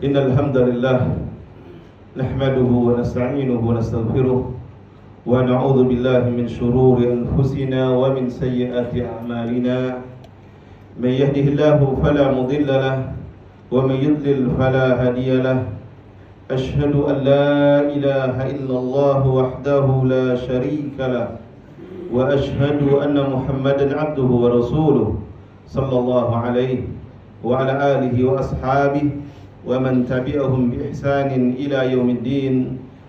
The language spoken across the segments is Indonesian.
إن الحمد لله نحمده ونستعينه ونستغفره ونعوذ بالله من شرور أنفسنا ومن سيئات أعمالنا من يهده الله فلا مضل له ومن يضلل فلا هادي له أشهد أن لا إله إلا الله وحده لا شريك له وأشهد أن محمدا عبده ورسوله صلى الله عليه وعلى آله وأصحابه ومن تبعهم بإحسان إلى يوم الدين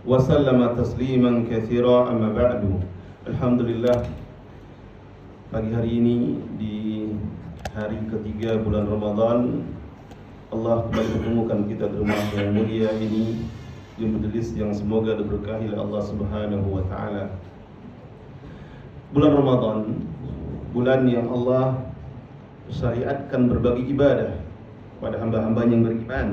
وسلم تسليما كثيرا أما بعد. Alhamdulillah, pagi hari ini di hari ketiga bulan Ramadan, Allah kembali pertemukan kita di rumah yang mulia ini, di majelis yang semoga diberkahi oleh Allah Subhanahu wa taala. Bulan Ramadan, bulan yang Allah syariatkan berbagai ibadah pada hamba-hambanya yang beriman.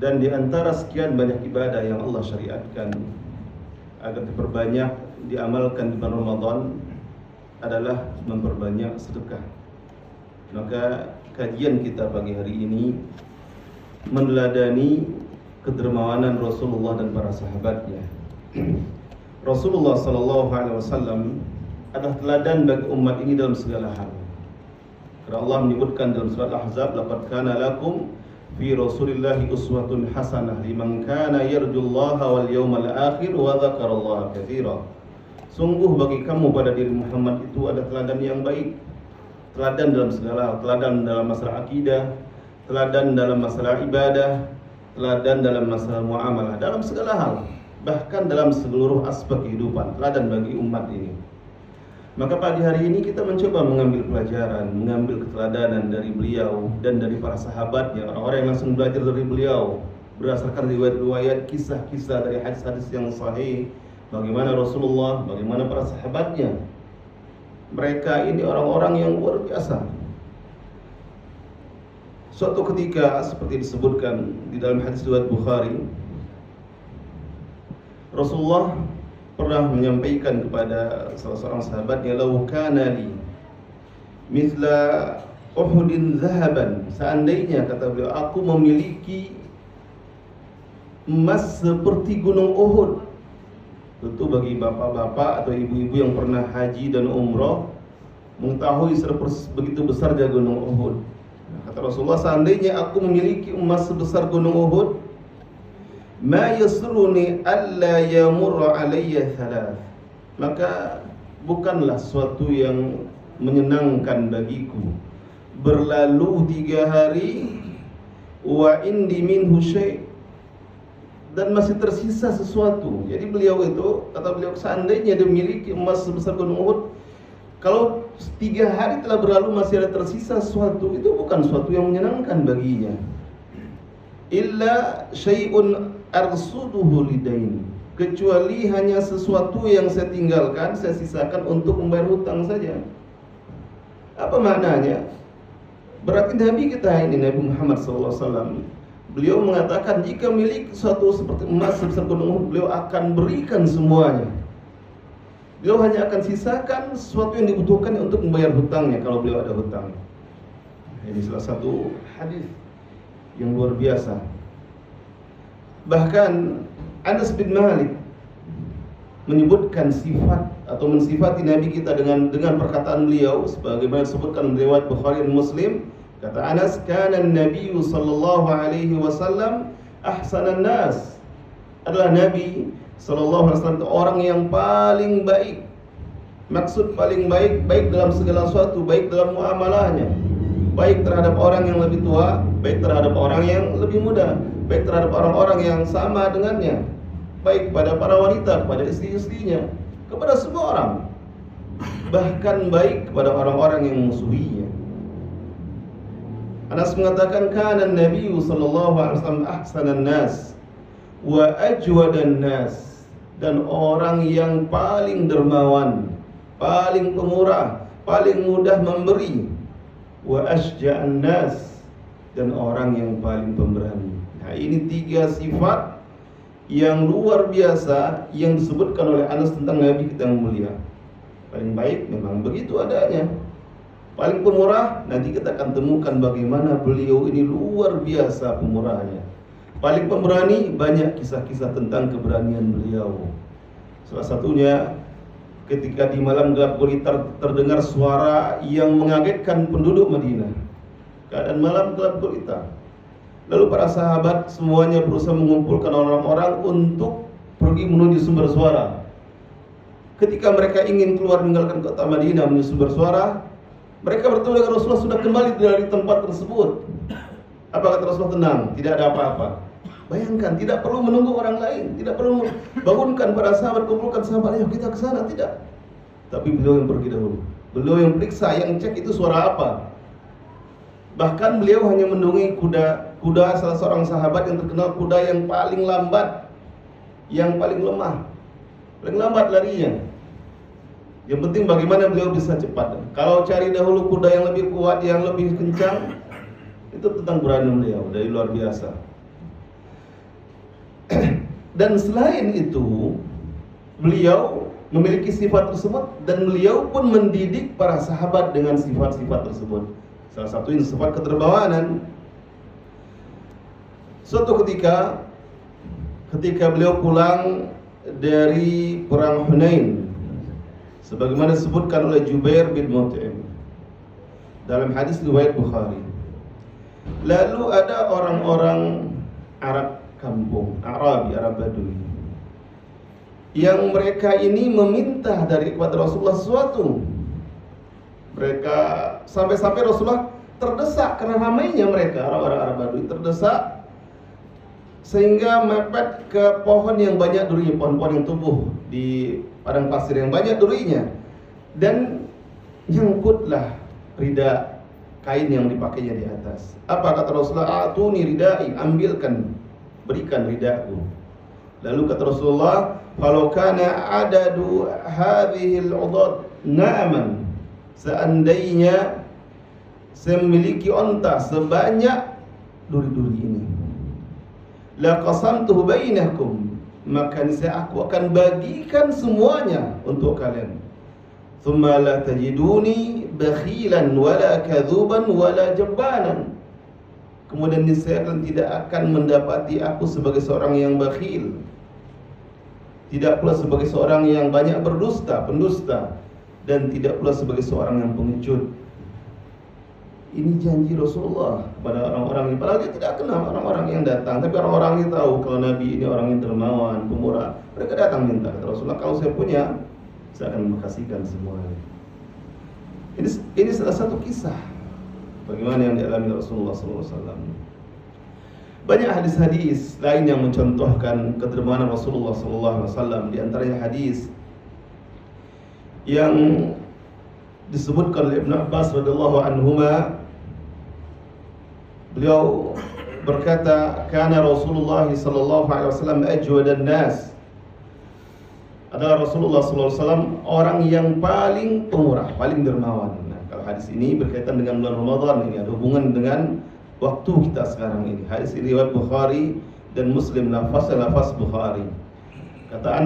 Dan di antara sekian banyak ibadah yang Allah syariatkan agar diperbanyak diamalkan di bulan Ramadan adalah memperbanyak sedekah. Maka kajian kita pagi hari ini meneladani kedermawanan Rasulullah dan para sahabatnya. Rasulullah sallallahu alaihi wasallam adalah teladan bagi umat ini dalam segala hal. Karena Allah menyebutkan dalam surat Al-Ahzab, laqad kana lakum fi Rasulillahi uswatun hasanah liman kana yarjullaha wal yawmal akhir wa dzakarallaha katsira. Sungguh bagi kamu pada diri Muhammad itu ada teladan yang baik. Teladan dalam segala hal, teladan dalam masalah akidah, teladan dalam masalah ibadah, teladan dalam masalah muamalah, dalam segala hal, bahkan dalam seluruh aspek kehidupan, teladan bagi umat ini. Maka pagi hari ini kita mencoba mengambil pelajaran, mengambil keteladanan dari beliau dan dari para sahabatnya, orang-orang yang langsung belajar dari beliau berdasarkan riwayat-riwayat, kisah-kisah dari hadis-hadis yang sahih, bagaimana Rasulullah, bagaimana para sahabatnya. Mereka ini orang-orang yang luar biasa. Suatu ketika seperti disebutkan di dalam hadis riwayat Bukhari, Rasulullah pernah menyampaikan kepada salah seorang sahabatnya, "Lau kana li mithla Uhudin zahaban." Seandainya, kata beliau, aku memiliki emas seperti gunung Uhud. Tentu bagi bapak-bapak atau ibu-ibu yang pernah haji dan umrah mengetahui begitu besar gunung Uhud. Kata Rasulullah, seandainya aku memiliki emas sebesar gunung Uhud, ma yasuruni alla yamurra alayya thalath, maka bukanlah suatu yang menyenangkan bagiku berlalu 3 hari wa indi minhu syai', dan masih tersisa sesuatu. Jadi beliau itu, kata beliau, seandainya dia memiliki emas sebesar gunung Uhud, kalau 3 hari telah berlalu masih ada tersisa sesuatu, itu bukan sesuatu yang menyenangkan baginya. Illa syai'un arsuduhu lidain, kecuali hanya sesuatu yang saya tinggalkan, saya sisakan untuk membayar hutang saja. Apa maknanya? Berarti Nabi kita ini, Nabi Muhammad SAW, beliau mengatakan jika milik suatu seperti emas sebesar gunung Uhud, beliau akan berikan semuanya. Beliau hanya akan sisakan sesuatu yang dibutuhkan untuk membayar hutangnya kalau beliau ada hutang. Ini salah satu hadis yang luar biasa. Bahkan Anas bin Malik menyebutkan sifat atau mensifati Nabi kita dengan perkataan beliau sebagaimana disebutkan riwayat Bukhari dan Muslim. Kata Anas, kana an-nabiy sallallahu alaihi wasallam ahsanan nas. Adalah Nabi sallallahu alaihi wasallam orang yang paling baik. Maksud paling baik, baik dalam segala sesuatu, baik dalam muamalahnya, baik terhadap orang yang lebih tua, baik terhadap orang yang lebih muda, baik terhadap orang-orang yang sama dengannya, baik kepada para wanita, kepada istri-istrinya, kepada semua orang, bahkan baik kepada orang-orang yang musuhinya. Anas mengatakan, kana an-nabiy sallallahu alaihi wasallam ahsanan nas wa ajwadan nas, dan orang yang paling dermawan, paling pemurah, paling mudah memberi, wa asja'an nas, dan orang yang paling pemberani. Nah, ini 3 sifat yang luar biasa yang disebutkan oleh Anas tentang Nabi kita yang mulia. Paling baik memang begitu adanya. Paling pemurah, nanti kita akan temukan bagaimana beliau ini luar biasa pemurahnya. Paling pemberani, banyak kisah-kisah tentang keberanian beliau. Salah satunya ketika di malam gelap gulita terdengar suara yang mengagetkan penduduk Madinah. Keadaan malam gelap gulita. Lalu para sahabat semuanya berusaha mengumpulkan orang-orang untuk pergi menuju sumber suara. Ketika mereka ingin keluar meninggalkan kota Madinah menuju sumber suara, mereka bertemu dengan Rasulullah sudah kembali dari tempat tersebut. Apa kata Rasulullah? Tenang, tidak ada apa-apa. Bayangkan, tidak perlu menunggu orang lain, tidak perlu bangunkan para sahabat, kumpulkan sahabat, ayo kita ke sana, tidak. Tapi beliau yang pergi dahulu. Beliau yang periksa, yang cek itu suara apa. Bahkan beliau hanya menunggangi kuda salah seorang sahabat yang terkenal kuda yang paling lambat, yang paling lemah, paling lambat larinya. Yang penting bagaimana beliau bisa cepat. Kalau cari dahulu kuda yang lebih kuat, yang lebih kencang, itu tentang berani beliau, dari luar biasa. Dan selain itu, beliau memiliki sifat tersebut dan beliau pun mendidik para sahabat dengan sifat-sifat tersebut. Salah satunya sifat keterbawanan. Suatu ketika beliau pulang dari perang Hunain, sebagaimana disebutkan oleh Jubair bin Mut'im dalam hadis riwayat Bukhari. Lalu ada orang-orang Arab kampung, Arab Badui, yang mereka ini meminta kepada Rasulullah sesuatu. Mereka sampai-sampai Rasulullah terdesak karena ramainya mereka, orang-orang Arab Badui terdesak sehingga mepet ke pohon yang banyak durinya, pohon-pohon yang tumbuh di padang pasir yang banyak durinya, dan nyangkutlah rida kain yang dipakainya di atas. Apa kata Rasulullah? Atuni ridai, ambilkan, berikan ridaku. Lalu kata Rasulullah, "Falau kana adadu hadhihi al-udad na'man." Seandainya saya memiliki onta sebanyak duri-duri ini, la qasamtuhu bainakum, maka aku akan bagikan semuanya untuk kalian. Thumma la tajiduni bakhilan wala kadzuban wala jabbanan. Kemudian niscaya kalian tidak akan mendapati aku sebagai seorang yang bakhil, tidak pula sebagai seorang yang banyak berdusta, pendusta, dan tidak pula sebagai seorang yang pengecut. Ini janji Rasulullah kepada orang-orang ini. Padahal dia tidak kenal orang-orang yang datang, tapi orang-orang ini tahu kalau Nabi ini orang yang dermawan, pemurah. Mereka datang minta, kata Rasulullah, kalau saya punya, saya akan mengkasihkan semuanya. Ini salah satu kisah bagaimana yang dialami Rasulullah SAW. Banyak hadis-hadis lain yang mencontohkan kedermawanan Rasulullah SAW. Di antaranya hadis yang disebutkan oleh Ibn Abbas radhiyallahu anhuma. Beliau berkata, "Kana Rasulullah sallallahu alaihi wasallam ajwadan nas." Adalah Rasulullah sallallahu alaihi wasallam orang yang paling pemurah, paling dermawan. Nah, kalau hadis ini berkaitan dengan bulan Ramadan, ini ada hubungan dengan waktu kita sekarang ini. Hadis ini riwayat Bukhari dan Muslim, lafaz Bukhari. Kata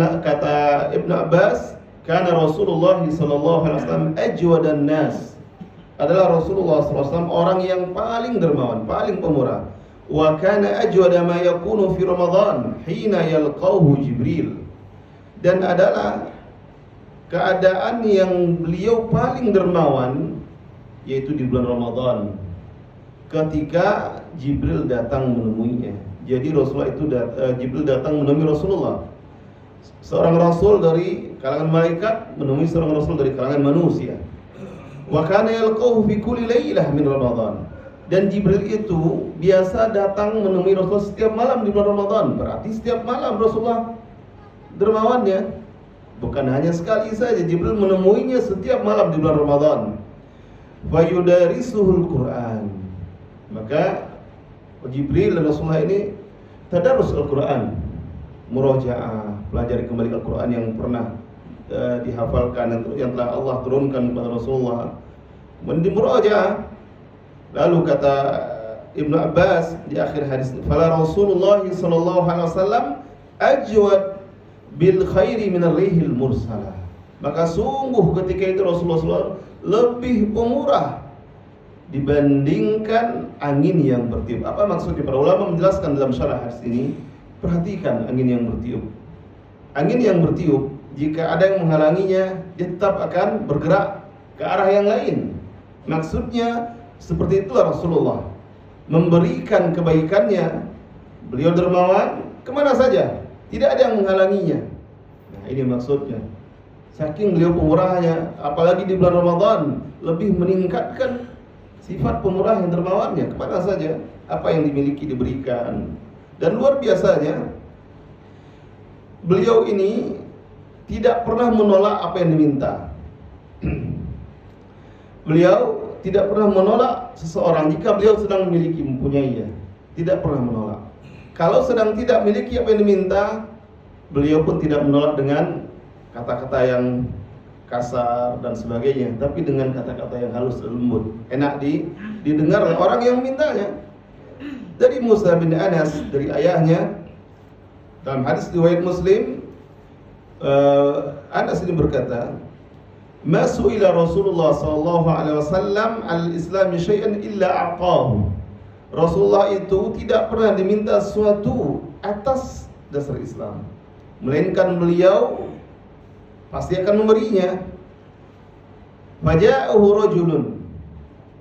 Ibn Abbas, "Kana Rasulullah sallallahu alaihi wasallam ajwadan nas." Adalah Rasulullah SAW orang yang paling dermawan, paling pemurah. Wa kana ajwada ma yakunu fi Ramadan hina yalqahu Jibril. Dan adalah keadaan yang beliau paling dermawan yaitu di bulan Ramadan ketika Jibril datang menemuinya. Jadi Rasulullah itu Jibril datang menemui Rasulullah. Seorang rasul dari kalangan malaikat menemui seorang rasul dari kalangan manusia. Wa kana yalqahu fi kulli lailah min Ramadan. Dan Jibril itu biasa datang menemui Rasulullah setiap malam di bulan Ramadan. Berarti setiap malam Rasulullah dermawannya. Bukan hanya sekali saja, Jibril menemuinya setiap malam di bulan Ramadan. Fa yudarisuhul Quran. Maka Jibril dan Rasulullah ini tadarus Al-Quran, murajaah, pelajari kembali Al-Quran yang pernah dihafalkan, yang telah Allah turunkan kepada Rasulullah, murajaah. Lalu kata Ibnu Abbas di akhir hadis, "Fala Rasulullah sallallahu alaihi wasallam ajwad bil khairi min ar-rihil mursalah." Maka sungguh ketika itu Rasulullah lebih pemurah dibandingkan angin yang bertiup. Apa maksudnya? Para ulama menjelaskan dalam syarah hadis ini, perhatikan angin yang bertiup. Angin yang bertiup, jika ada yang menghalanginya, dia tetap akan bergerak ke arah yang lain. Maksudnya seperti itulah Rasulullah memberikan kebaikannya. Beliau dermawan kemana saja, tidak ada yang menghalanginya. Nah, ini maksudnya. Saking beliau pemurahnya, apalagi di bulan Ramadan, lebih meningkatkan sifat pemurah yang dermawannya. Kemana saja, apa yang dimiliki diberikan. Dan luar biasanya, beliau ini tidak pernah menolak apa yang diminta. Beliau tidak pernah menolak seseorang jika beliau sedang memiliki, mempunyainya. Tidak pernah menolak. Kalau sedang tidak memiliki apa yang diminta, beliau pun tidak menolak dengan kata-kata yang kasar dan sebagainya, tapi dengan kata-kata yang halus dan lembut, enak didengar oleh orang yang memintanya. Dari Musa bin Anas, dari ayahnya, dalam hadis riwayat Muslim, Anas ini berkata, "Ma su'ila Rasulullah sallallahu alaihi wasallam al-Islam syai'an illa aqahu." Rasulullah itu tidak pernah diminta sesuatu atas dasar Islam, melainkan beliau pasti akan memberinya. Faja'ahu rajulun,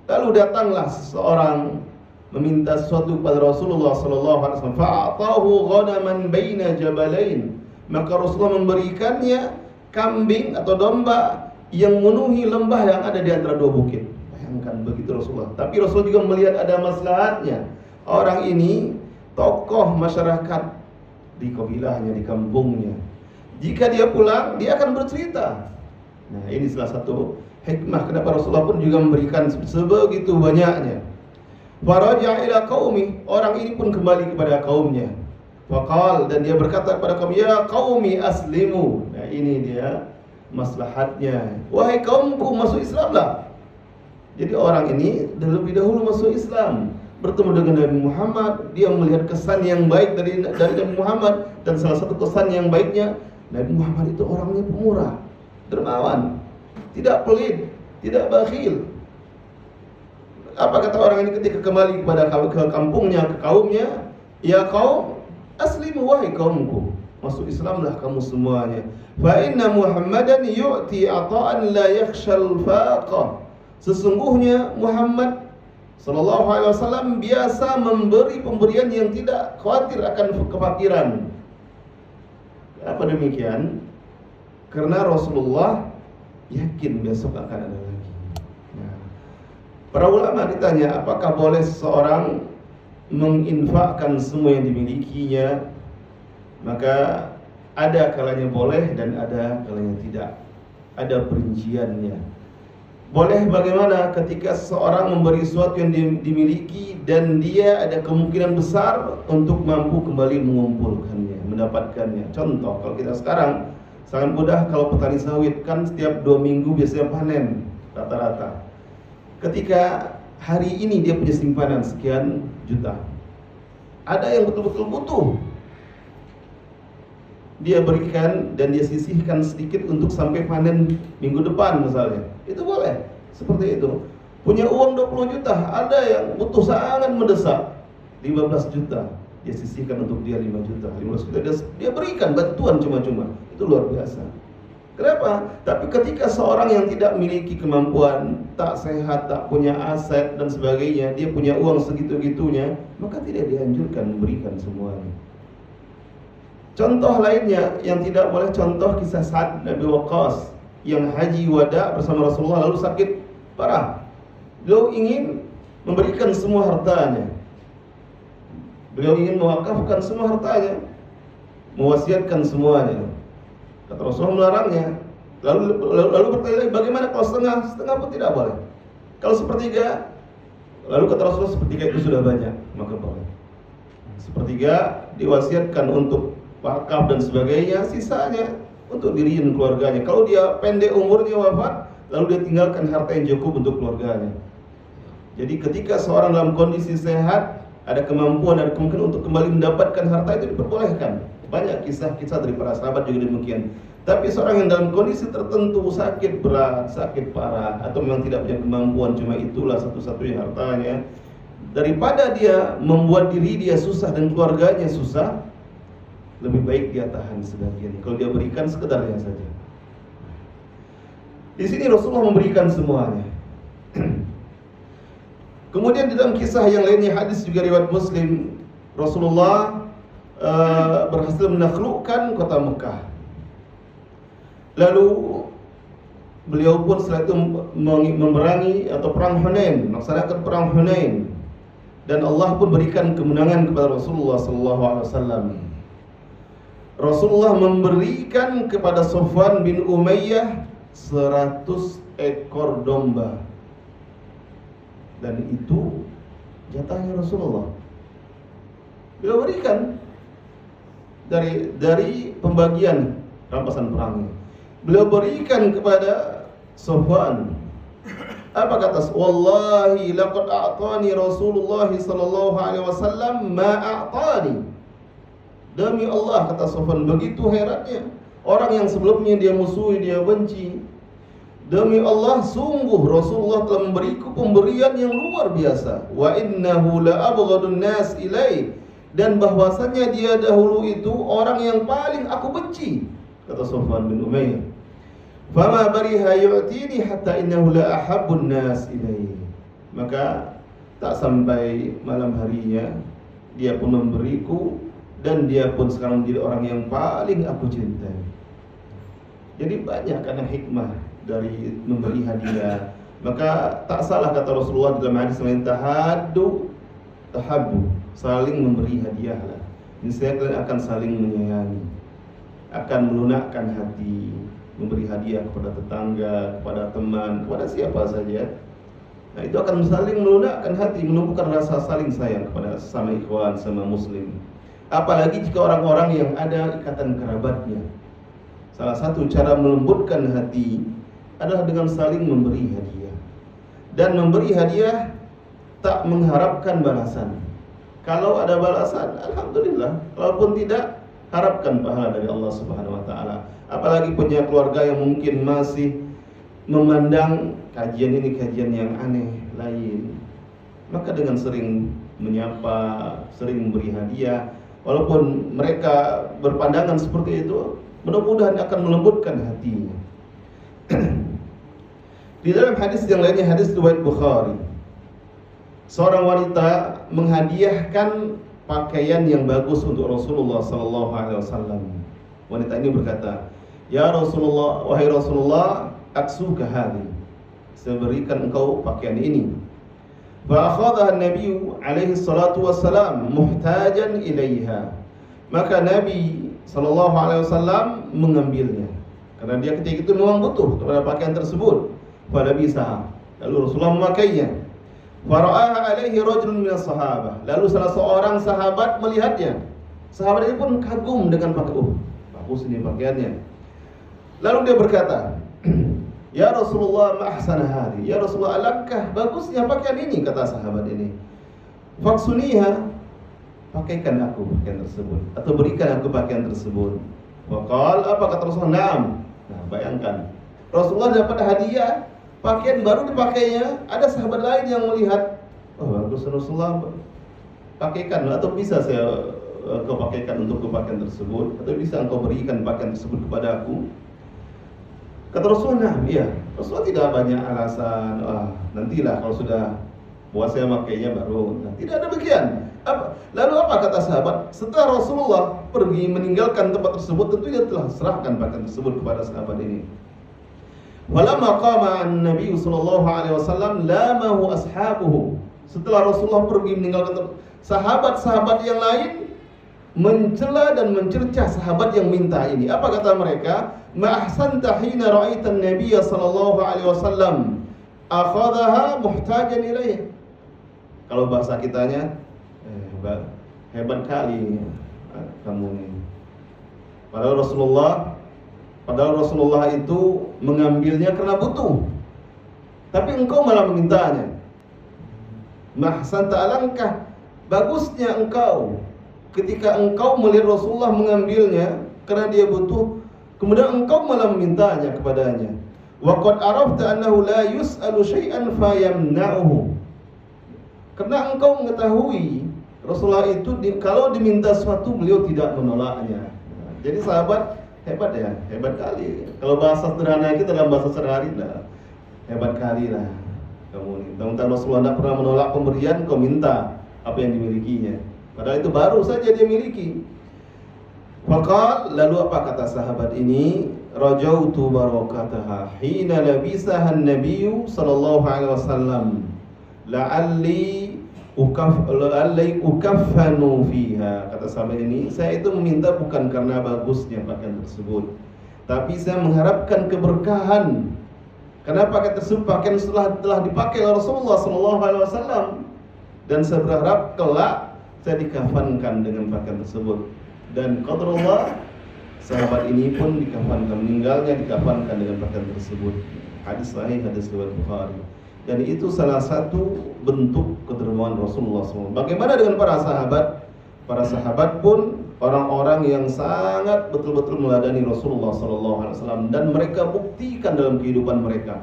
lalu datanglah seseorang meminta sesuatu kepada Rasulullah sallallahu alaihi wasallam. Fa'atahu ghanaman baina jabalain, maka Rasulullah memberikannya kambing atau domba yang memenuhi lembah yang ada di antara dua bukit. Bayangkan begitu Rasulullah. Tapi Rasulullah juga melihat ada maslahatnya. Orang ini tokoh masyarakat di kabilahnya, di kampungnya. Jika dia pulang, dia akan bercerita. Nah, ini salah satu hikmah kenapa Rasulullah pun juga memberikan sebegitu banyaknya. Faraja ila qaumi, orang ini pun kembali kepada kaumnya. Faqal, dan dia berkata kepada kaum, ya qaumi aslimu. Nah, ini dia maslahatnya. Wahai kaumku, masuk Islamlah. Jadi orang ini lebih dahulu masuk Islam, bertemu dengan Nabi Muhammad, dia melihat kesan yang baik dari Nabi Muhammad, dan salah satu kesan yang baiknya, Nabi Muhammad itu orangnya pemurah, dermawan, tidak pelit, tidak bakhil. Apa kata orang ini ketika kembali kepada ke kampungnya, ke kaumnya? Ya kaum, aslimu, wahai kaumku, masuk Islamlah kamu semuanya. Fa inna Muhammadan yu'ti ata'an la yakhshal faqah. Sesungguhnya Muhammad sallallahu alaihi wasallam biasa memberi pemberian yang tidak khawatir akan kefakiran. Apa demikian? Karena Rasulullah yakin besok akan ada lagi. Nah, para ulama ditanya, apakah boleh seseorang menginfakkan semua yang dimilikinya? Maka ada kalanya boleh dan ada kalanya tidak. Ada perinciannya. Boleh bagaimana ketika seseorang memberi sesuatu yang dimiliki dan dia ada kemungkinan besar untuk mampu kembali mengumpulkannya, mendapatkannya. Contoh, kalau kita sekarang sangat mudah, kalau petani sawit kan setiap 2 minggu biasanya panen rata-rata. Ketika hari ini dia punya simpanan sekian juta, ada yang betul-betul butuh, dia berikan dan dia sisihkan sedikit untuk sampai panen minggu depan misalnya. Itu boleh, seperti itu. Punya uang 20 juta, ada yang butuh sangat mendesak, 15 juta, dia sisihkan untuk dia 5 juta, 15 juta dia berikan bantuan cuma-cuma. Itu luar biasa. Kenapa? Tapi ketika seorang yang tidak memiliki kemampuan, tak sehat, tak punya aset dan sebagainya, dia punya uang segitu-gitunya, maka tidak dianjurkan memberikan semuanya. Contoh lainnya yang tidak boleh, contoh kisah Sa'ad bin Abi Waqqas yang haji wada bersama Rasulullah lalu sakit parah. Beliau ingin memberikan semua hartanya. Beliau ingin mewakafkan semua hartanya, mewasiatkan semuanya. Kata Rasulullah melarangnya. Lalu bertanya, bagaimana kalau setengah? Setengah pun tidak boleh. Kalau sepertiga, lalu kata Rasulullah sepertiga itu sudah banyak, maka boleh. Sepertiga diwasiatkan untuk wakaf dan sebagainya, sisanya untuk diri dan keluarganya. Kalau dia pendek umurnya wafat, lalu dia tinggalkan harta yang cukup untuk keluarganya. Jadi ketika seorang dalam kondisi sehat, ada kemampuan, ada kemungkinan untuk kembali mendapatkan harta, itu diperbolehkan. Banyak kisah-kisah dari para sahabat juga demikian. Tapi seorang yang dalam kondisi tertentu, sakit berat, sakit parah, atau memang tidak punya kemampuan, cuma itulah satu-satunya hartanya, daripada dia membuat diri dia susah dan keluarganya susah, lebih baik dia tahan sebagian. Kalau dia berikan sekedarnya saja. Di sini Rasulullah memberikan semuanya. Kemudian di dalam kisah yang lainnya, hadis juga riwayat Muslim, Rasulullah berhasil menaklukkan kota Mekah. Lalu beliau pun setelah itu memerangi atau perang Hunain, melaksanakan perang Hunain, dan Allah pun berikan kemenangan kepada Rasulullah SAW. Rasulullah memberikan kepada Safwan bin Umayyah 100 ekor domba, dan itu jatahnya Rasulullah. Beliau berikan dari pembagian rampasan perangnya. Beliau berikan kepada Safwan. Apa kata? Wallahi laqad a'tani Rasulullah sallallahu alaihi wasallam ma a'tani. Demi Allah, kata Safwan, begitu herannya orang yang sebelumnya dia musuhi, dia benci. Demi Allah, sungguh Rasulullah telah memberiku pemberian yang luar biasa. Wa innahu la abghadun nas ilai, dan bahwasanya dia dahulu itu orang yang paling aku benci, kata Safwan bin Umayyah. Fama bariha yu'tini hatta innahu la ahabbun nas ilai. Maka tak sampai malam harinya dia pun memberiku, dan dia pun sekarang menjadi orang yang paling aku cintai. Jadi banyak karena hikmah dari memberi hadiah. Maka tak salah kata Rasulullah dalam hadis lain, tahaddu tahabbu, saling memberi hadiahlah. Niscaya kalian akan saling menyayangi, akan melunakkan hati. Memberi hadiah kepada tetangga, kepada teman, kepada siapa saja. Nah, itu akan saling melunakkan hati, menumbuhkan rasa saling sayang kepada sesama ikhwan, sama muslim. Apalagi jika orang-orang yang ada ikatan kerabatnya. Salah satu cara melembutkan hati adalah dengan saling memberi hadiah. Dan memberi hadiah tak mengharapkan balasan. Kalau ada balasan, alhamdulillah. Kalaupun tidak, harapkan pahala dari Allah Subhanahu wa taala. Apalagi punya keluarga yang mungkin masih memandang kajian ini kajian yang aneh lain, maka dengan sering menyapa, sering memberi hadiah, walaupun mereka berpandangan seperti itu, mudah-mudahan akan melembutkan hatinya. Di dalam hadis yang lainnya, hadis riwayat Bukhari, seorang wanita menghadiahkan pakaian yang bagus untuk Rasulullah SAW. Wanita ini berkata, "Ya Rasulullah, wahai Rasulullah, aksuka hadhi, saya berikan engkau pakaian ini." Fa akhadhaha an-nabiy alaihi salatu wassalam muhtajan ilaiha. Maka Nabi sallallahu alaihi wasallam mengambilnya karena dia ketika itu memang butuh kepada pakaian tersebut. Pada bisa, lalu Rasulullah memakainya. Fara'aha alaihi rajulun minas sahabah. Lalu salah seorang sahabat melihatnya. Sahabat ini pun kagum dengan pakaian. Bagus ini pakaiannya. Lalu dia berkata, "Ya Rasulullah, ma ahsana hadhi." Ya Rasulullah, alangkah bagusnya pakaian ini, kata sahabat ini. "Faksuniha." Pakaikan aku pakaian tersebut, atau berikan aku pakaian tersebut. Waqal, apa kata Rasulullah? "Na'am." Nah, bayangkan, Rasulullah dapat hadiah, pakaian baru dipakainya, ada sahabat lain yang melihat, "Oh, bagus Rasulullah, pakaikan, atau bisa saya kau pakaikan untuk pakaian tersebut, atau bisa engkau berikan pakaian tersebut kepada aku?" Kata Rasulullah, "Nah, iya." Rasulullah tidak banyak alasan, nantilah kalau sudah puas saya makainya baru. Nah, tidak ada bagian. Lalu apa kata sahabat? Setelah Rasulullah pergi meninggalkan tempat tersebut, tentu dia telah serahkan pakaian tersebut kepada sahabat ini. Walamma qama an-nabiy sallallahu alaihi wasallam lamahu ashabuhu. Setelah Rasulullah pergi meninggalkan tempat, sahabat-sahabat yang lain mencela dan mencercah sahabat yang minta ini. Apa kata mereka? "Ma ahsanta hina ra'aita an-nabiy sallallahu alaihi wasallam akhadhaha muhtajan ilaih." Kalau bahasa kitanya, hebat kali kamu ini. Padahal Rasulullah itu mengambilnya karena butuh, tapi engkau malah memintanya. Ma ahsanta, alangkah bagusnya engkau ketika engkau melihat Rasulullah mengambilnya karena dia butuh, kemudian engkau malah memintanya kepadanya. Wa qad arafta annahu la yus'alu syai'an fayamna'uhu. Karena engkau mengetahui Rasulullah itu kalau diminta sesuatu beliau tidak menolaknya. Jadi sahabat hebat ya, hebat kali. Kalau bahasa sederhana kita dalam bahasa sehari-hari lah, hebat kali lah. Kamu ini, tentang Rasulullah tidak pernah menolak pemberian, kau minta apa yang dimilikinya. Padahal itu baru saja dia miliki. Maka lalu apa kata sahabat ini? Rajautu barakataha hina labisaha an-nabiyyu sallallahu alaihi wasallam la'alli ukaffanu fiha. Kata sahabat ini, saya itu meminta bukan karena bagusnya pakaian tersebut, tapi saya mengharapkan keberkahan. Karena pakaian telah dipakai oleh Rasulullah sallallahu alaihi wasallam, dan saya berharap kelak saya dikafankan dengan pakaian tersebut. Dan qadarullah, sahabat ini pun dikafankan, meninggalnya dikafankan dengan pakaian tersebut. Hadis sahih, hadis riwayat Bukhari. Dan itu salah satu bentuk kedermawan Rasulullah SAW. Bagaimana dengan para sahabat? Para sahabat pun orang-orang yang sangat betul-betul meladani Rasulullah SAW, dan mereka buktikan dalam kehidupan mereka.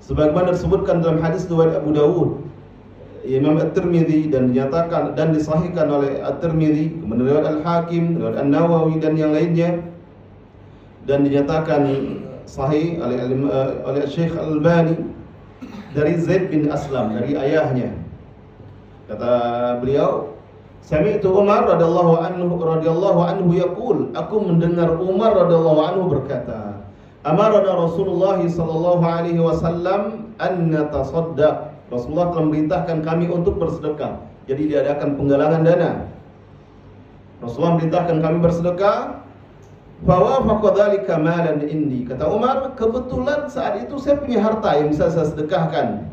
Sebagaimana disebutkan dalam hadis riwayat Abu Dawud, Imam At-Tirmidzi, dan dinyatakan dan disahihkan oleh At-Tirmidzi, kemudian riwayat Al-Hakim, riwayat An-Nawawi dan yang lainnya, dan dinyatakan sahih oleh Syekh Al-Albani dari Zaid bin Aslam, dari ayahnya. Kata beliau, sami'tu Umar radhiyallahu anhu yaqul, aku mendengar Umar radhiyallahu anhu berkata, amarna Rasulullah sallallahu alaihi wasallam an natasaddaq. Rasulullah telah memerintahkan kami untuk bersedekah. Jadi diadakan penggalangan dana. Rasulullah memerintahkan kami bersedekah. Fa faqadzalika malan indi. Kata Umar, kebetulan saat itu saya punya harta yang bisa saya sedekahkan.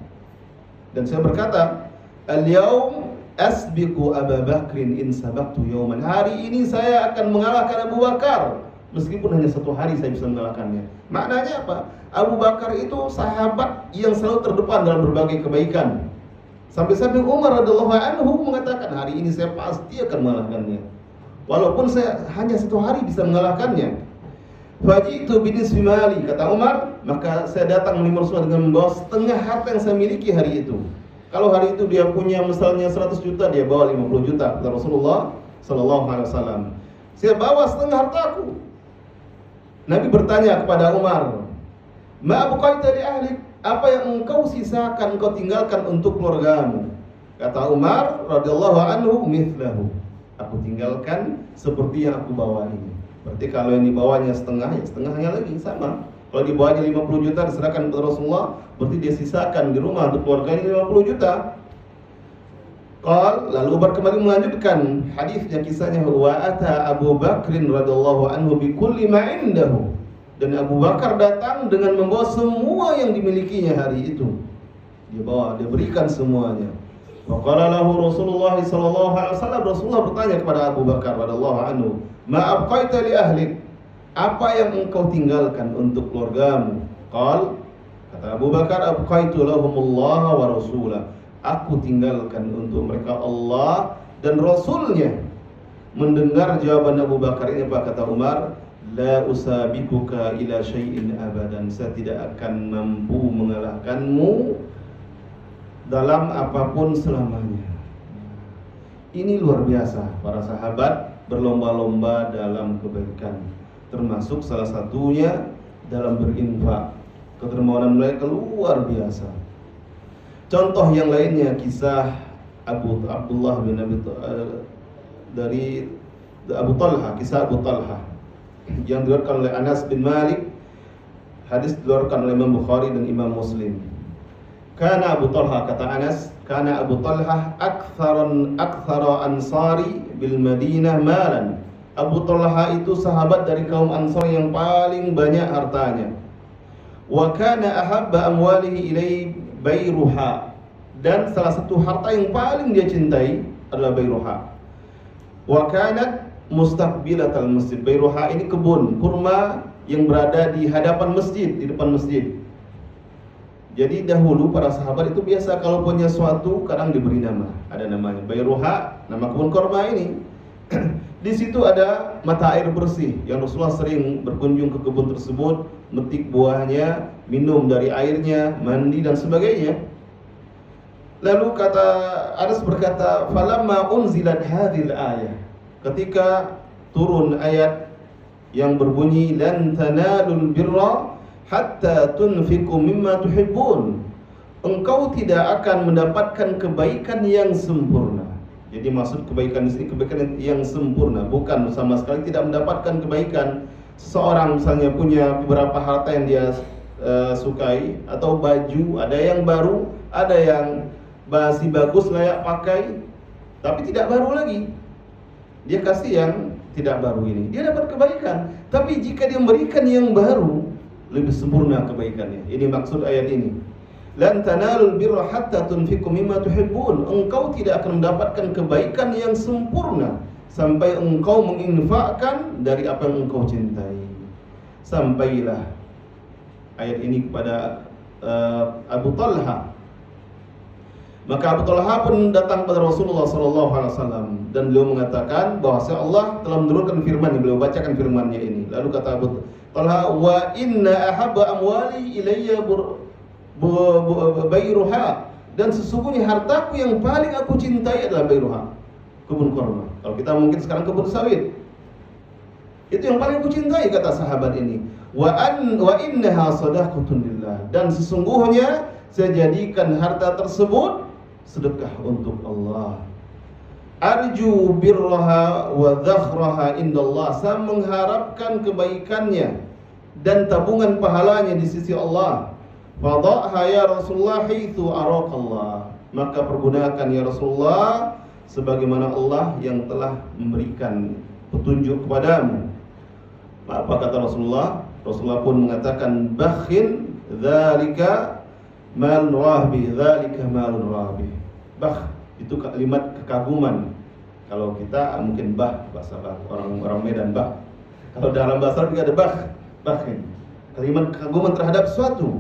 Dan saya berkata, al-yaum asbiqu Abu Bakrin in sabaqtu yawman. Hari ini saya akan mengalahkan Abu Bakar, meskipun hanya satu hari saya bisa mengalahkannya. Maknanya apa? Abu Bakar itu sahabat yang selalu terdepan dalam berbagai kebaikan. Sampai-sampai Umar radhiyallahu anhu mengatakan, hari ini saya pasti akan mengalahkannya, walaupun saya hanya satu hari bisa mengalahkannya. Fajitu binisfi mali, kata Umar, maka saya datang menemui Rasulullah dengan membawa setengah harta yang saya miliki hari itu. Kalau hari itu dia punya misalnya 100 juta, dia bawa 50 juta, kata Rasulullah sallallahu alaihi wasallam. Saya bawa setengah hartaku. Nabi bertanya kepada Umar, ma abqaita li ahlik, apa yang engkau sisakan, engkau tinggalkan untuk keluargamu? Kata Umar radhiyallahu anhu, mithlahu, aku tinggalkan seperti yang aku bawa ini. Berarti kalau yang dibawanya setengah, ya setengahnya lagi sama. Kalau dibawanya 50 juta diserahkan kepada Rasulullah, berarti dia sisakan di rumah untuk keluarganya 50 juta. Lalu Umar kembali melanjutkan hadisnya, kisahnya, wa ata Abu Bakrin radhiyallahu anhu bi kulli ma indahu. Dan Abu Bakar datang dengan membawa semua yang dimilikinya hari itu. Dia bawa, dia berikan semuanya. Wa qala lahu Rasulullah sallallahu alaihi wasallam, Rasulullah bertanya kepada Abu Bakar radhiyallahu anhu, ma abqaita li ahlik, apa yang engkau tinggalkan untuk keluargamu? Kata Abu Bakar, abqaitu lahumullah wa rasulah, aku tinggalkan untuk mereka Allah dan Rasulnya. Mendengar jawaban Abu Bakar ini, apa kata Umar? La usabikuka ila syai'in abadan, saya tidak akan mampu mengalahkanmu dalam apapun selamanya. Ini luar biasa, para sahabat berlomba-lomba dalam kebaikan, termasuk salah satunya dalam berinfak. Kedermawanan mereka luar biasa. Contoh yang lainnya, kisah Abdullah bin dari Abu Talha, kisah Abu Talha yang diriwayatkan oleh Anas bin Malik. Hadis diriwayatkan oleh Imam Bukhari dan Imam Muslim. Kana Abu Talha, kata Anas, kana Abu Talha aktsara ansari bil Madinah malan. Abu Talha itu sahabat dari kaum Ansar yang paling banyak hartanya. Wa kana ahabba amwalihi ilai Bayruha, dan salah satu harta yang paling dia cintai adalah Bayruha. Wa kanat mustaqbilatal masjid. Bayruha ini kebun kurma yang berada di hadapan masjid, di depan masjid. Jadi dahulu para sahabat itu biasa kalau punya suatu kadang diberi nama, ada namanya Bayruha, nama kebun kurma ini. Di situ ada mata air bersih yang Rasulullah sering berkunjung ke kebun tersebut, metik buahnya, minum dari airnya, mandi dan sebagainya. Lalu kata Anas berkata, "Falamma unzilat hadhil ayah." Ketika turun ayat yang berbunyi, "Lan tanalul birra hatta tunfiqu mimma tuhibbun." Engkau tidak akan mendapatkan kebaikan yang sempurna. Jadi maksud kebaikan di sini kebaikan yang sempurna, bukan sama sekali tidak mendapatkan kebaikan. Seseorang misalnya punya beberapa harta yang dia sukai, atau baju, ada yang baru, ada yang masih bagus layak pakai, tapi tidak baru lagi. Dia kasih yang tidak baru ini, dia dapat kebaikan. Tapi jika dia memberikan yang baru, lebih sempurna kebaikannya. Ini maksud ayat ini. Lan tanalul birra hatta tunfiqu mimma tuhibbun. Engkau tidak akan mendapatkan kebaikan yang sempurna sampai engkau menginfakkan dari apa yang engkau cintai. Sampailah ayat ini kepada Abu Talha. Maka Abu Talha pun datang kepada Rasulullah SAW dan beliau mengatakan bahwa Allah telah menurunkan firman, beliau bacakan firman-Nya ini. Lalu kata Abu Talha, "Wa inna ahabba amwali ilayya bayruha." Dan sesungguhnya hartaku yang paling aku cintai adalah bayruha, kebun korma. Kalau kita mungkin sekarang kebun sawit, itu yang paling aku cintai, kata sahabat ini. Wa innaha sadaqatun lillah. Dan sesungguhnya saya jadikan harta tersebut sedekah untuk Allah. Arju birraha wa dhakhraha indallah. Saya mengharapkan kebaikannya dan tabungan pahalanya di sisi Allah. Fadha'ha ya Rasulullah haitsu araqallah. Maka pergunakan ya Rasulullah sebagaimana Allah yang telah memberikan petunjuk kepadamu. Apa kata Rasulullah? Rasulullah pun mengatakan, "Bakhin dzalika malun rahbi, dzalika malun rahbi." Bakh itu kalimat kekaguman. Kalau kita mungkin bahasa orang Medan bah. Kalau dalam bahasa Arab juga ada bakhin. Kalimat kekaguman terhadap sesuatu.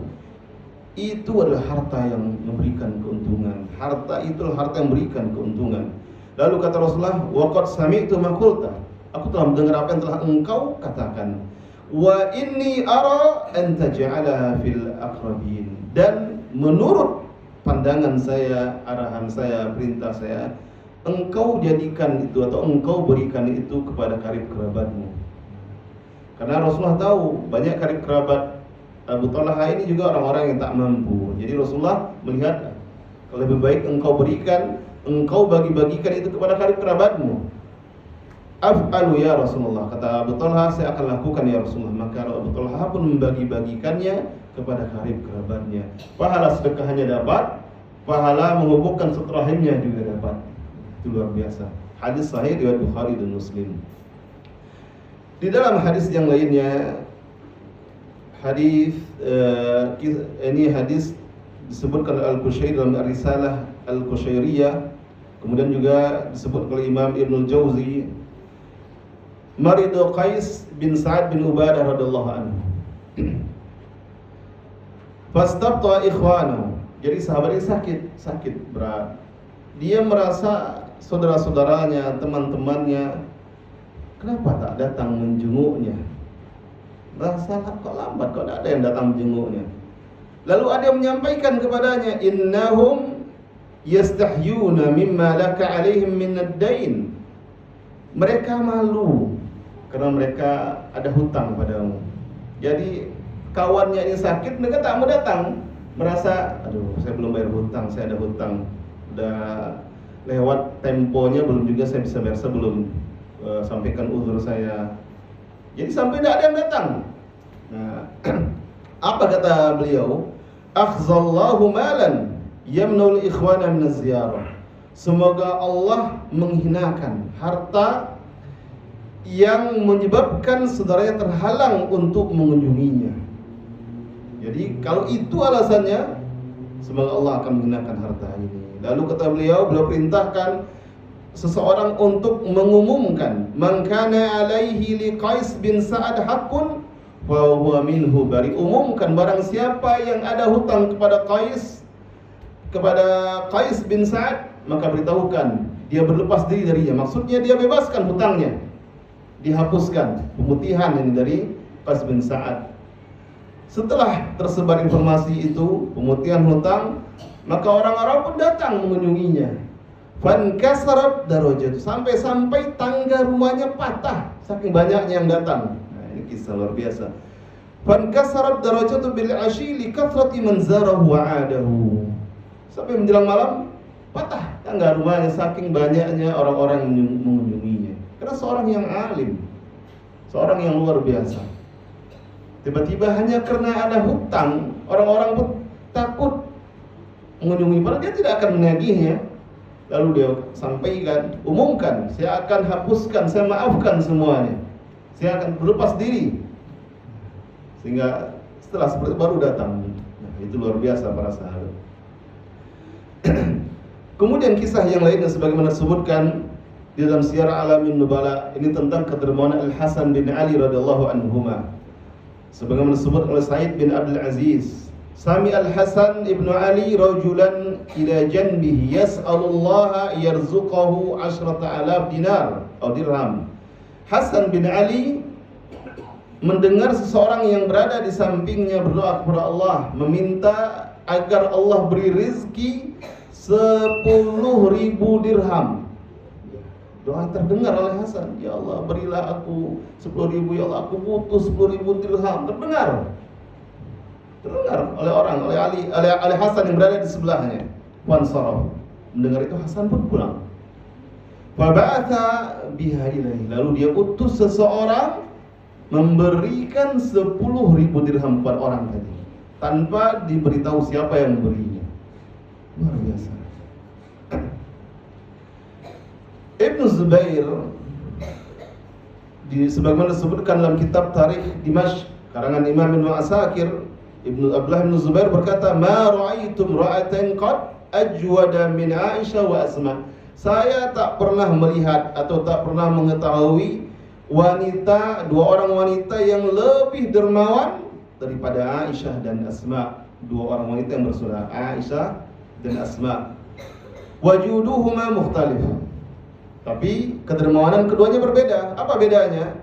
Itu adalah harta yang memberikan keuntungan. Harta itulah harta yang memberikan keuntungan. Lalu kata Rasulullah, "Wa qad sami'tu ma qulta." Aku telah mendengar apa yang telah engkau katakan. "Wa inni ara an taj'alaha fil aqrabin." Dan menurut pandangan saya, arahan saya, perintah saya, engkau jadikan itu atau engkau berikan itu kepada karib kerabatmu. Karena Rasulullah tahu banyak karib kerabat Abu Talha ini juga orang-orang yang tak mampu. Jadi Rasulullah melihat lebih baik engkau berikan, engkau bagi-bagikan itu kepada karib kerabatmu. Af'alu ya Rasulullah. Kata Abu Talha, saya akan lakukan ya Rasulullah. Maka Abu Talha pun membagi-bagikannya kepada karib kerabatnya. Pahala sedekahnya dapat, pahala menghubungkan silaturahimnya juga dapat. Itu luar biasa. Hadis sahih riwayat Bukhari dan Muslim. Di dalam hadis yang lainnya, hadis ini hadis disebutkan oleh Al-Qushairi dalam Risalah Al-Qushairiyah. Kemudian juga disebut oleh Imam Ibnul Jauzi, Maridu Qais bin Sa'ad bin Ubadah radhiyallahu anhu. Fastabta ikhwanahu. Jadi sahabat ini sakit berat. Dia merasa saudara-saudaranya, teman-temannya kenapa tak datang menjenguknya? Merasa kok lambat, kok tidak ada yang datang menjenguknya. Lalu ada yang menyampaikan kepadanya, "Innahum yastahyuna mimma laka alaihim min ad-dain." Mereka malu karena mereka ada hutang padamu. Jadi kawannya ini sakit, mereka tak mau datang. Merasa, aduh, saya belum bayar hutang, saya ada hutang. Udah lewat temponya, belum juga saya bisa bayar sebelum sampaikan uzur saya. Jadi sampai tidak ada yang datang. Nah, apa kata beliau? Akhzallahu malan yamnul ikhwana min az-ziyarah. Semoga Allah menghinakan harta yang menyebabkan saudaranya terhalang untuk mengunjunginya. Jadi kalau itu alasannya, semoga Allah akan menghinakan harta ini. Lalu kata beliau perintahkan seseorang untuk mengumumkan, "Man kana alaihi li Qais bin Sa'ad haqqun fa huwa minhu bari." Umumkan barang siapa yang ada hutang kepada Qais bin Sa'ad, maka beritahukan dia berlepas diri darinya. Maksudnya dia bebaskan hutangnya. dihapuskan, pemutihan ini dari Qais bin Sa'ad. Setelah tersebar informasi itu, pemutihan hutang, maka orang-orang pun datang mengunjunginya. Fankasarat darajatu, sampai-sampai tangga rumahnya patah saking banyaknya yang datang. Nah, ini kisah luar biasa. Fankasarat darajatu bil ashi li kathrati man zarahu wa adahu. Sampai menjelang malam patah tangga rumahnya saking banyaknya orang-orang yang mengunjunginya. Karena seorang yang alim, seorang yang luar biasa. Tiba-tiba hanya karena ada hutang, orang-orang pun takut mengunjungi, padahal dia tidak akan menagihnya. Lalu dia sampaikan, umumkan, saya akan hapuskan, saya maafkan semuanya, saya akan berlepas diri. Sehingga setelah seperti itu baru datang. Nah, itu luar biasa para sahabat. Kemudian kisah yang lainnya sebagaimana disebutkan di dalam Syiar Alamin Nubala, ini tentang kedermawanan Al-Hasan bin Ali radhiyallahu anhuma. Sebagaimana disebut oleh Sa'id bin Abdul Aziz, Sami Al-Hasan ibnu Ali rajulan ila janbihi yas'alullaha yarzuqahu 10,000 dinar atau dirham. Hasan bin Ali mendengar seseorang yang berada di sampingnya berdoa kepada Allah, meminta agar Allah beri rizki 10.000 dirham. Doa terdengar oleh Hasan, ya Allah berilah aku 10.000, ya Allah aku butuh 10.000 dirham. Terdengar oleh orang, oleh Hasan yang berada di sebelahnya. Wansaraf, mendengar itu Hasan pun pulang. Faba'atha biha ilaihi, lalu dia utus seseorang memberikan 10.000 dirham kepada orang tadi, tanpa diberitahu siapa yang memberinya. Luar biasa. Ibnu Zubair sebagaimana disebutkan dalam kitab Tarikh Dimashq karangan Imam Ibnu Asakir, Abdullah bin Zubair berkata, "Ma ra'aitum ra'atan qad ajwada min Aisyah wa Asma." Saya tak pernah melihat atau tak pernah mengetahui dua orang wanita yang lebih dermawan daripada Aisyah dan Asma. Dua orang wanita yang bersaudara, Aisyah dan Asma. Wajuduhuma mukhtalif. Tapi kedermawanan keduanya berbeda. Apa bedanya?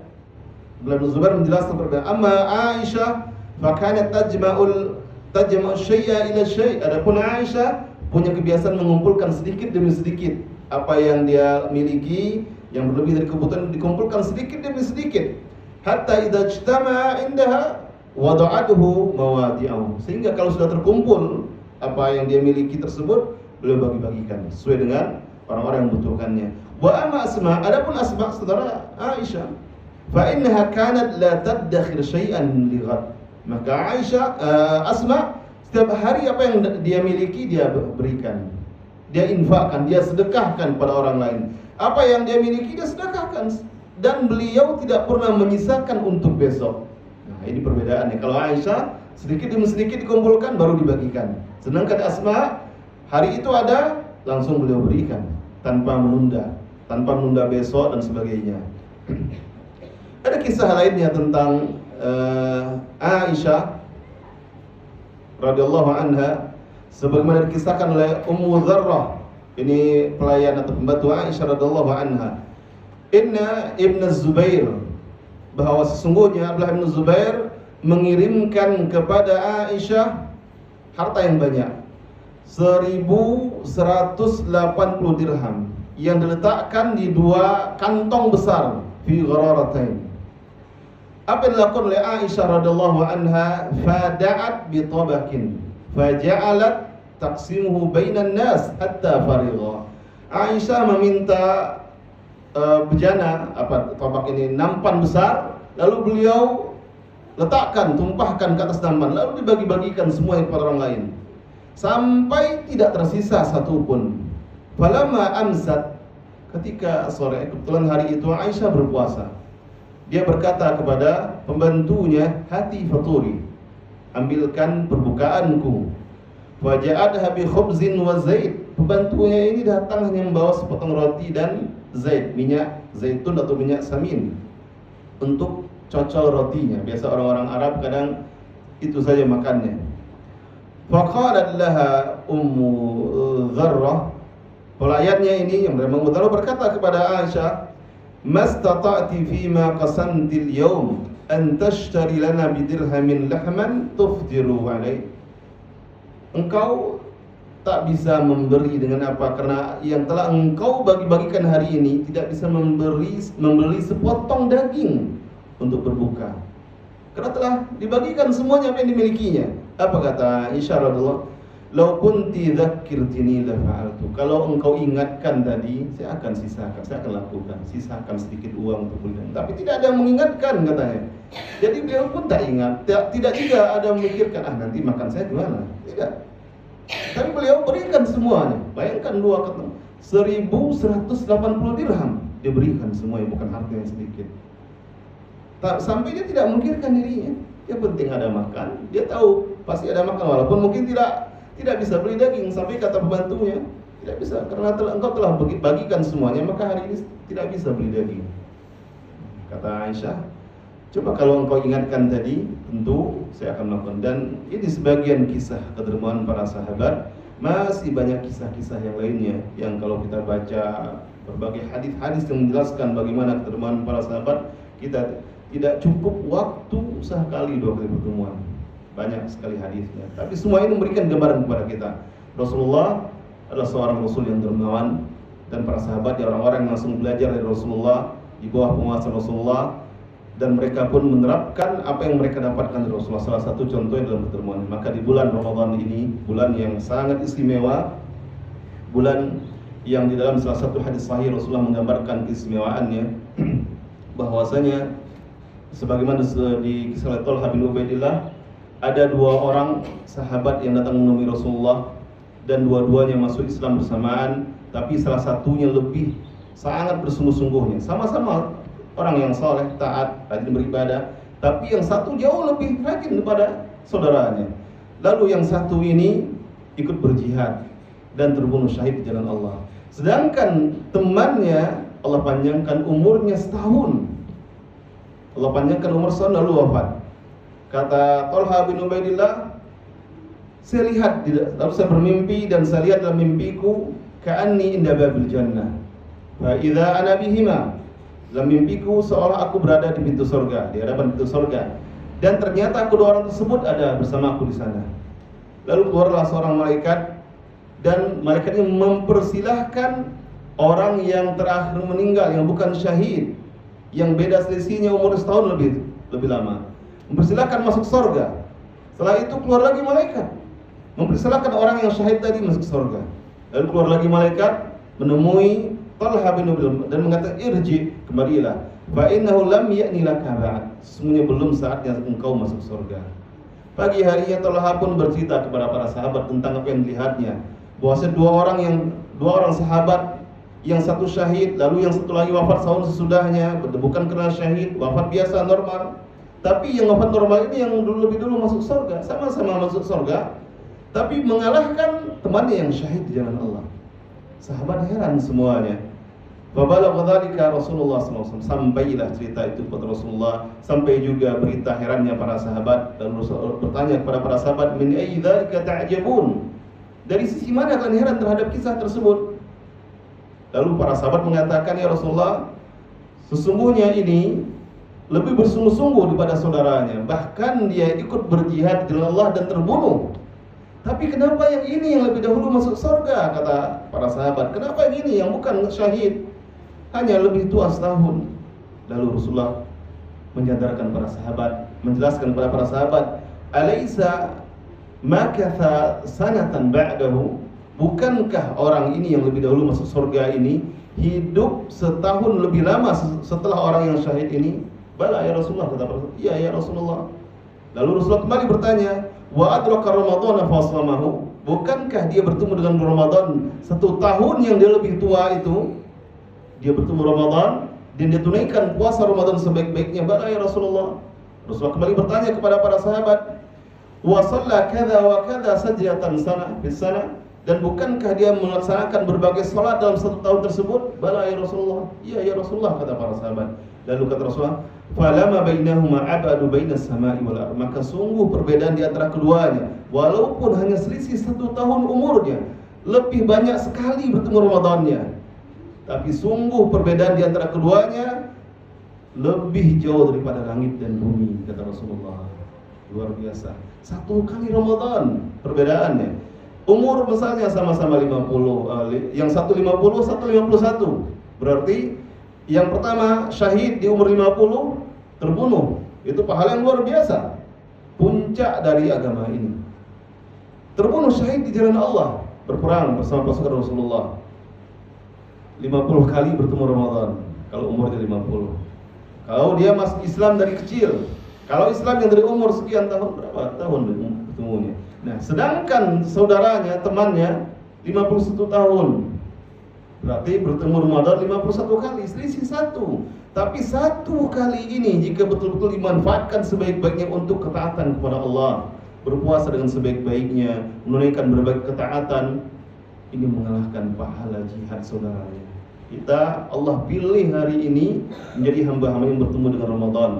Ibnu Zubair menjelaskan berbeda. Amma Aisyah fakanat tajma'u syai'a ila syai'. Adapun Aisyah punya kebiasaan mengumpulkan sedikit demi sedikit apa yang dia miliki, yang berlebih dari kebutuhan dikumpulkan sedikit demi sedikit. Hatta idza ijtama'a indaha wada'atuhu mawadi'ahu. Sehingga kalau sudah terkumpul apa yang dia miliki tersebut, beliau bagi-bagikan sesuai dengan orang-orang yang membutuhkannya. Wa amma Asma, adapun Asma saudara Aisyah, fa innaha kanat la tadakhir syai'an li ghad. Maka Aisyah Asma setiap hari apa yang dia miliki dia berikan. Dia infakkan, dia sedekahkan pada orang lain. Apa yang dia miliki dia sedekahkan, dan beliau tidak pernah menyisakan untuk besok. Nah, ini perbedaannya. Kalau Aisyah sedikit demi sedikit dikumpulkan baru dibagikan. Sedangkan Asma hari itu ada langsung beliau berikan tanpa menunda besok dan sebagainya. Ada kisah lainnya tentang Aisyah radhiyallahu anha sebagaimana dikisahkan oleh Ummu Dzarrah, ini pelayan atau pembantu Aisyah radhiyallahu anha. Inna Ibn Zubair, bahwa sesungguhnya Abdullah bin Zubair mengirimkan kepada Aisyah harta yang banyak, 1.180 dirham yang diletakkan di dua kantong besar, fi ghararatain. Apa yang dilakukan oleh Aisyah radhiyallahu anha? Fada'at bi tabakin faja'alat taqsimuhu bainan nas hatta farigha. Aisyah meminta bejana tabak ini, nampan besar, lalu beliau letakkan, tumpahkan ke atas nampan, lalu dibagi-bagikan semua kepada orang lain sampai tidak tersisa satu pun. Falamma amsat, ketika sore, kebetulan hari itu Aisyah berpuasa, dia berkata kepada pembantunya, hati faturi, ambilkan perbukaanku. Waja'adha bi khubzin wa zait. Pembantunya ini datang hanya membawa sepotong roti dan zait, minyak zaitun atau minyak samin untuk cocol rotinya. Biasa orang-orang Arab kadang itu saja makannya. Faqalat laha Ummu Dzarrah, pelayannya ini yang bernama Ummu Dzarrah berkata kepada Aisyah, mastata'ti fima qasamtil yawm an tashtari lana bidirhamin lahman tufdiru alaih. Engkau tak bisa memberi dengan apa, karena yang telah engkau bagi-bagikan hari ini tidak bisa membeli sepotong daging untuk berbuka, karena telah dibagikan semuanya apa yang dimilikinya. Apa kata Aisyah radhiyallahu, "Lau kunti dzakkirtini la fa'altu." Kalau engkau ingatkan tadi, saya akan sisakan, saya akan lakukan, sisakan sedikit uang untuk beli. Tapi tidak ada yang mengingatkan katanya. Jadi beliau pun tak ingat, tidak juga ada memikirkan nanti makan saya gimana. Tidak. Tapi beliau berikan semuanya. Bayangkan 1.180 dirham diberikan semuanya, bukan harta yang sedikit. Sampai dia tidak memikirkan dirinya. Yang penting ada makan. Dia tahu pasti ada makan, walaupun mungkin tidak bisa beli daging. Sampai kata pembantunya, tidak bisa, karena engkau telah bagikan semuanya, maka hari ini tidak bisa beli daging. Kata Aisyah, coba kalau engkau ingatkan tadi, tentu saya akan melakukan. Dan ini sebagian kisah kedermawanan para sahabat. Masih banyak kisah-kisah yang lainnya yang kalau kita baca berbagai hadis-hadis yang menjelaskan bagaimana kedermawanan para sahabat, kita tidak cukup waktu sekali 2 kali pertemuan. Banyak sekali hadisnya. Tapi semua ini memberikan gambaran kepada kita. Rasulullah adalah seorang Rasul yang dermawan, dan para sahabat orang-orang yang langsung belajar dari Rasulullah di bawah penguasaan Rasulullah. Dan mereka pun menerapkan apa yang mereka dapatkan dari Rasulullah. Salah satu contohnya dalam pertemuan. Maka di bulan Ramadan ini, bulan yang sangat istimewa, bulan yang di dalam salah satu hadis sahih Rasulullah menggambarkan keistimewaannya, bahwasanya sebagaimana di kisah Talha bin Ubaidillah, ada 2 orang sahabat yang datang menemui Rasulullah, dan dua-duanya masuk Islam bersamaan, tapi salah satunya lebih sangat bersungguh-sungguhnya. Sama-sama orang yang saleh, taat, rajin beribadah, tapi yang satu jauh lebih rajin daripada saudaranya. Lalu yang satu ini ikut berjihad dan terbunuh syahid di jalan Allah. Sedangkan temannya Allah panjangkan umurnya setahun. Allah panjangkan umur setahun lalu wafat. Kata Talha bin Ubaidillah, saya lihat, lalu saya bermimpi dan saya lihat dalam mimpiku, ka'anni inda babil jannah fa idza ana bihima. Dalam mimpiku seolah aku berada di pintu surga, di hadapan pintu surga, dan ternyata kedua orang tersebut ada bersama aku di sana. Lalu keluarlah seorang malaikat, dan malaikat ini mempersilahkan orang yang terakhir meninggal, yang bukan syahid, yang beda selisihnya umur setahun lebih lama, mempersilahkan masuk surga. Setelah itu keluar lagi malaikat, mempersilahkan orang yang syahid tadi masuk surga. Lalu keluar lagi malaikat menemui Talha bin Ubaidillah dan mengatakan, irji, kembalilah, fa innahu lam ya'ni laka ba'd, sesungguhnya belum saatnya engkau masuk surga. Pagi harinya Talha pun bercerita kepada para sahabat tentang apa yang dilihatnya, bahwasanya dua orang sahabat, yang satu syahid, lalu yang satu lagi wafat setahun sesudahnya, bukan karena syahid, wafat biasa normal. Tapi yang wafat normal ini yang lebih dulu masuk surga, sama-sama masuk surga, tapi mengalahkan temannya yang syahid di jalan Allah. Sahabat heran semuanya. Babalagha dzalika Rasulullah SAW, sampailah cerita itu kepada Rasulullah, sampai juga berita herannya para sahabat, dan Rasulullah bertanya kepada para sahabat, min ayyi dzalika ta'jabun, dari sisi mana kalian heran terhadap kisah tersebut? Lalu para sahabat mengatakan, ya Rasulullah, sesungguhnya ini lebih bersungguh-sungguh daripada saudaranya, bahkan dia ikut berjihad di jalan Allah dan terbunuh. Tapi kenapa yang ini yang lebih dahulu masuk surga, kata para sahabat. Kenapa yang ini yang bukan syahid, hanya lebih tua setahun? Lalu Rasulullah menyadarkan para sahabat, menjelaskan kepada para sahabat, alaisa makatha sanatan ba'dahu, bukankah orang ini yang lebih dahulu masuk surga ini hidup setahun lebih lama setelah orang yang syahid ini? Bala ya Rasulullah, kata Rasulullah. Iya ya Rasulullah. Lalu Rasulullah kembali bertanya, wa adraka Ramadan fa shamahu, bukankah dia bertemu dengan Ramadan 1 tahun yang dia lebih tua itu? Dia bertemu Ramadan dan dia tunaikan puasa Ramadan sebaik-baiknya. Bala ya Rasulullah. Rasulullah kembali bertanya kepada para sahabat, wa shalla kadza wa kadza sajdatan sana bis sana, dan bukankah dia melaksanakan berbagai salat dalam 1 tahun tersebut? Bala ya Rasulullah. Iya ya Rasulullah, kata para sahabat. Lalu kata Rasulullah, falama bainahuma abadu bainas samai wal ardh, maka sungguh perbedaan di antara keduanya, walaupun hanya selisih 1 tahun umurnya, lebih banyak sekali bertemu Ramadannya. Tapi sungguh perbedaan di antara keduanya lebih jauh daripada langit dan bumi, kata Rasulullah. Luar biasa. 1 kali Ramadan perbedaannya. Umur misalnya sama-sama 50, yang satu 50, satu 51. Berarti yang pertama syahid di umur 50 terbunuh. Itu pahala yang luar biasa. Puncak dari agama ini. Terbunuh syahid di jalan Allah, berperang bersama pasukan Rasulullah. 50 kali bertemu Ramadan kalau umurnya 50. Kalau dia masuk Islam dari kecil. Kalau Islam yang dari umur sekian tahun, berapa tahun bertemunya? Nah, sedangkan saudaranya, temannya 51 tahun. Berarti bertemu Ramadan 51 kali, selisih 1. Tapi 1 kali ini jika betul-betul dimanfaatkan sebaik-baiknya untuk ketaatan kepada Allah, berpuasa dengan sebaik-baiknya, menunaikan berbagai ketaatan, ini mengalahkan pahala jihad saudaranya. Kita, Allah pilih hari ini menjadi hamba-hamba yang bertemu dengan Ramadan.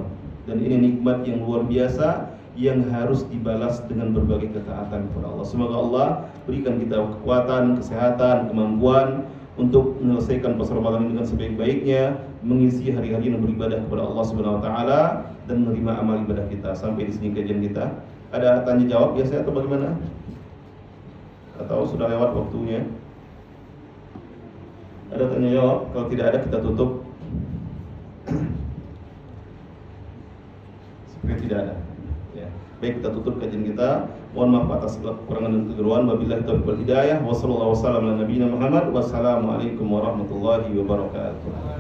Dan ini nikmat yang luar biasa yang harus dibalas dengan berbagai ketaatan kepada Allah. Semoga Allah berikan kita kekuatan, kesehatan, kemampuan untuk menyelesaikan puasa Ramadan ini dengan sebaik-baiknya, mengisi hari-hari yang beribadah kepada Allah Subhanahu wa taala dan menerima amal ibadah kita. Sampai di sini kajian kita. Ada tanya jawab biasanya atau bagaimana? Atau sudah lewat waktunya? Ada tanya jawab? Kalau tidak ada kita tutup. Seperti tidak ada. Ya. Baik, kita tutup kajian kita. Mohon maaf atas segala kekurangan dan kekeliruan. Wabillahi taufiq wal hidayah. Wassalamualaikum warahmatullahi wabarakatuh.